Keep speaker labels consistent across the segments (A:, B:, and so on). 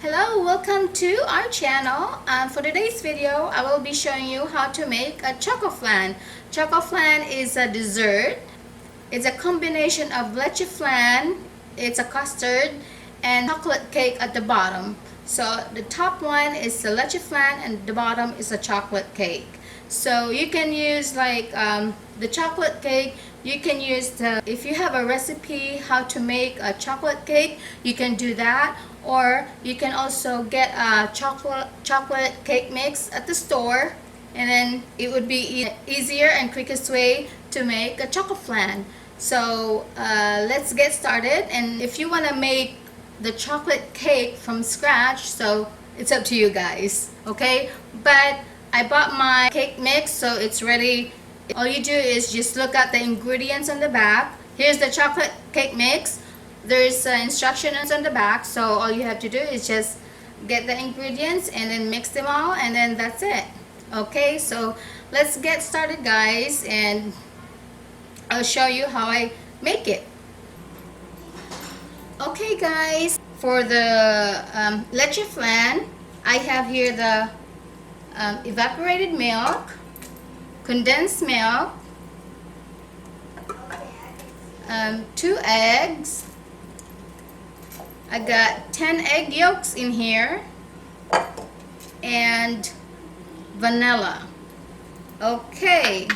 A: Hello, welcome to our channel. For today's video, I will be showing you how to make a chocoflan. Chocoflan is a dessert. It's a combination of leche flan, it's a custard, and chocolate cake at the bottom. So the top one is the leche flan and the bottom is a chocolate cake. So you can use like the chocolate cake, you can use if you have a recipe how to make a chocolate cake, you can do that. Or you can also get a chocolate cake mix at the store, and then it would be easier and quickest way to make a chocoflan. So let's get started. And if you want to make the chocolate cake from scratch, so it's up to you guys, okay? But I bought my cake mix, so it's ready. All you do is just look at the ingredients on the back. Here's the chocolate cake mix. There's instructions on the back, so all you have to do is just get the ingredients and then mix them all, and then that's it. Okay, so let's get started, guys, and I'll show you how I make it. Okay, guys, for the leche flan, I have here the evaporated milk, condensed milk, 2 eggs. I got 10 egg yolks in here and vanilla. Okay,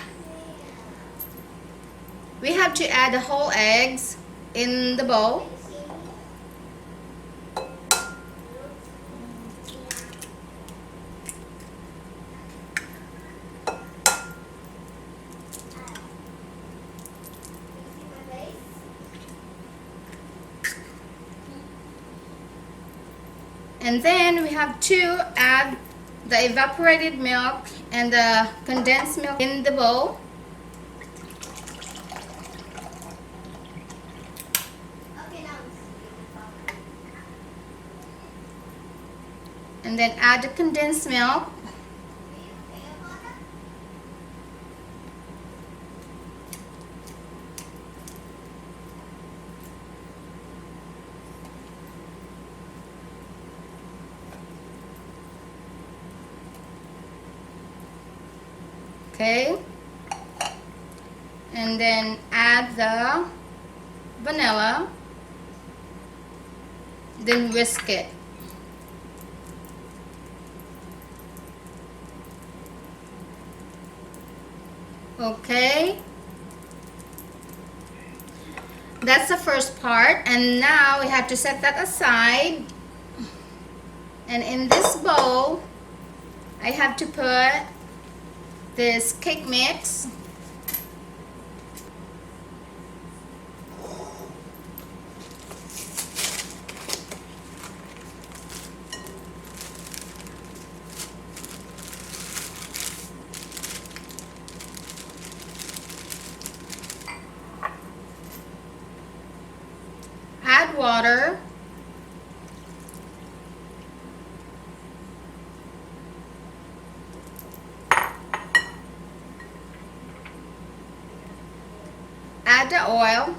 A: we have to add the whole eggs in the bowl. And then we have to add the evaporated milk and the condensed milk in the bowl. And then add the condensed milk. Okay, and then add the vanilla, then whisk it. Okay, that's the first part, and now we have to set that aside. And in this bowl I have to put this cake mix, add water, add the oil,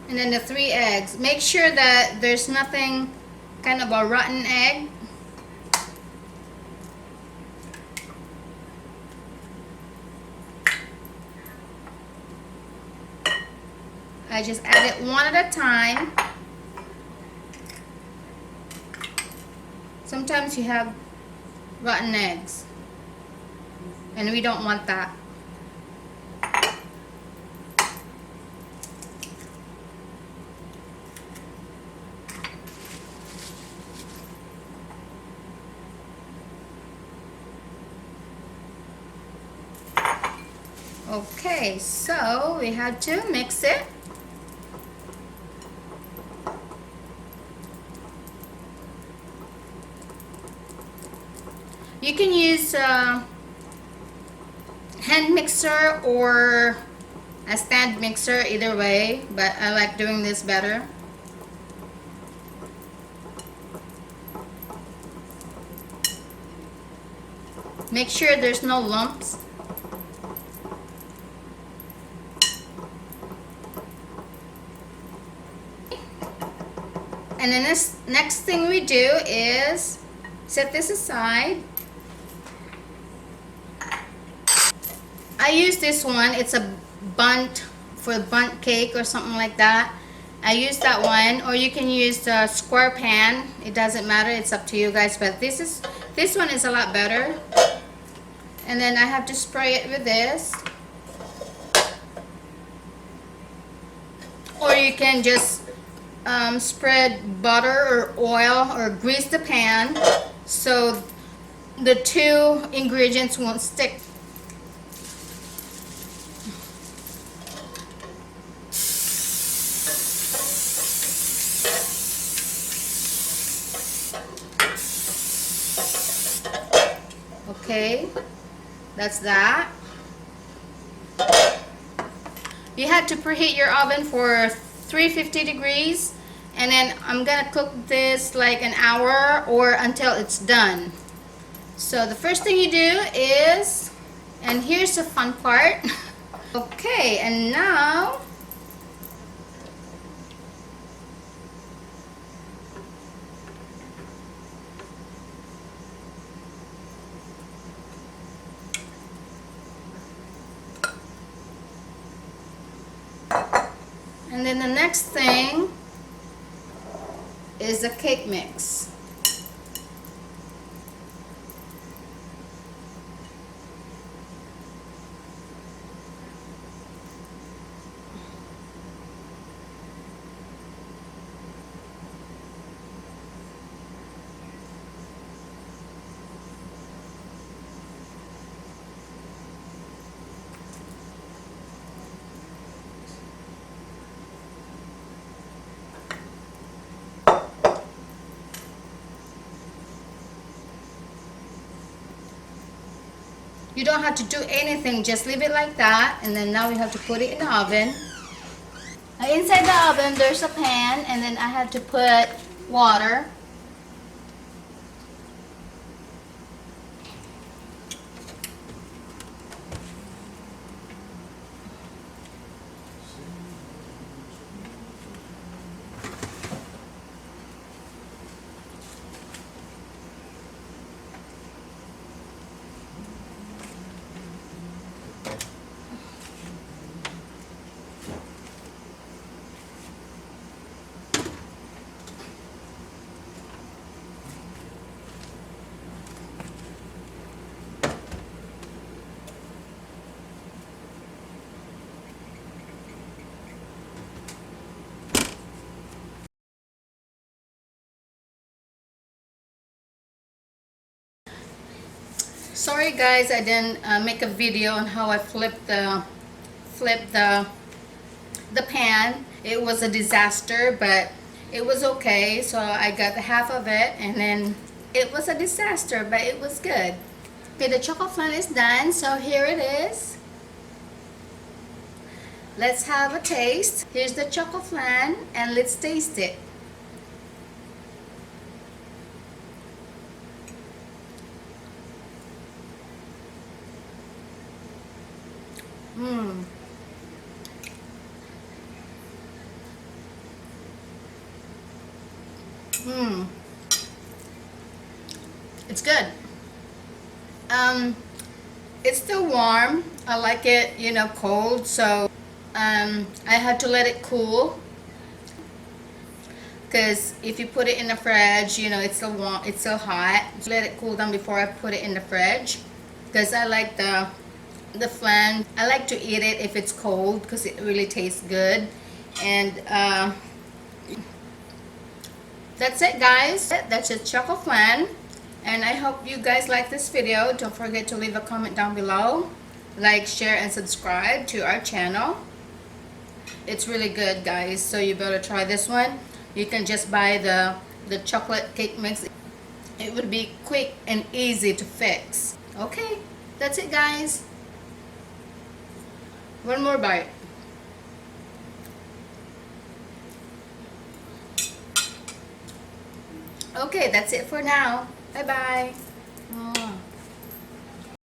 A: and then the 3 eggs. Make sure that there's nothing kind of a rotten egg. I just add it one at a time. Sometimes you have rotten eggs, and we don't want that. Okay, so we have to mix it. You can use a hand mixer or a stand mixer, either way, but I like doing this better. Make sure there's no lumps. And then this next thing we do is set this aside. I use this one. It's a bundt for bundt cake or something like that. I use that one, or you can use the square pan. It doesn't matter. It's up to you guys. But this one is a lot better. And then I have to spray it with this, or you can just spread butter or oil or grease the pan so the two ingredients won't stick. Okay, that's that. You have to preheat your oven for 350 degrees, and then I'm gonna cook this like an hour or until it's done. So the first thing you do is, and here's the fun part. Okay, and now and then the next thing is the cake mix. You don't have to do anything, just leave it like that, and then now we have to put it in the oven. Inside the oven there's a pan, and then I have to put water. Sorry guys, I didn't make a video on how I flipped the pan. It was a disaster, but it was okay. So I got the half of it, and then it was a disaster, but it was good. Okay, the Chocoflan is done, so here it is. Let's have a taste. Here's the Chocoflan, and let's taste it. Mmm. Mmm. It's good. It's still warm. I like it, you know, cold, so I had to let it cool, because if you put it in the fridge, you know, it's still warm, it's still hot. Let it cool down before I put it in the fridge, because I like the flan. I like to eat it if it's cold because it really tastes good. And that's it guys, that's a Chocoflan, and I hope you guys like this video. Don't forget to leave a comment down below, like, share, and subscribe to our channel. It's really good guys, so you better try this one. You can just buy the chocolate cake mix. It would be quick and easy to fix. Okay, that's it guys. One more bite. Okay, that's it for now. Bye bye.